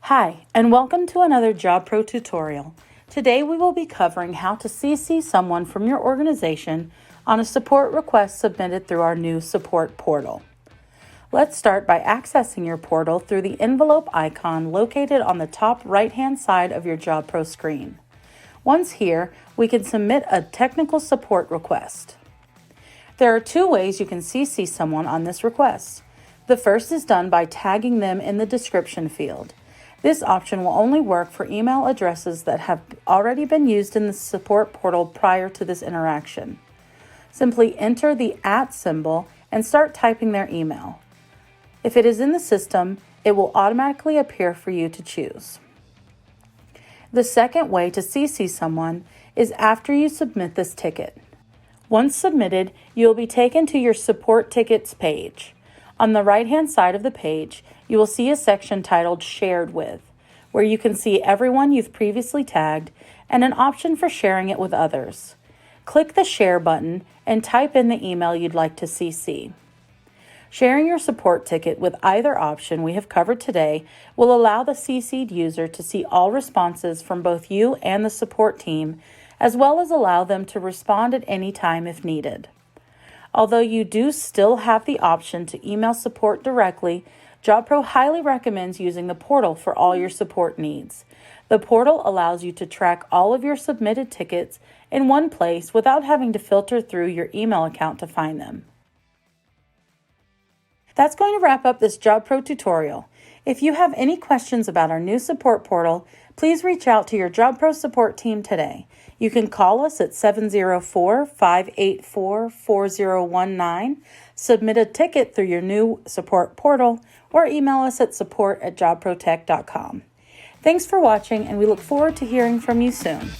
Hi, and welcome to another JobPro tutorial. Today we will be covering how to CC someone from your organization on a support request submitted through our new support portal. Let's start by accessing your portal through the envelope icon located on the top right-hand side of your JobPro screen. Once here, we can submit a technical support request. There are two ways you can CC someone on this request. The first is done by tagging them in the description field. This option will only work for email addresses that have already been used in the support portal prior to this interaction. Simply enter the @ symbol and start typing their email. If it is in the system, it will automatically appear for you to choose. The second way to CC someone is after you submit this ticket. Once submitted, you will be taken to your support tickets page. On the right-hand side of the page, you will see a section titled Shared With, where you can see everyone you've previously tagged and an option for sharing it with others. Click the Share button and type in the email you'd like to CC. Sharing your support ticket with either option we have covered today will allow the CC'd user to see all responses from both you and the support team, as well as allow them to respond at any time if needed. Although you do still have the option to email support directly, JobPro highly recommends using the portal for all your support needs. The portal allows you to track all of your submitted tickets in one place without having to filter through your email account to find them. That's going to wrap up this JobPro tutorial. If you have any questions about our new support portal, please reach out to your JobPro support team today. You can call us at 704-584-4019, submit a ticket through your new support portal, or email us at support@jobprotech.com. Thanks for watching, and we look forward to hearing from you soon.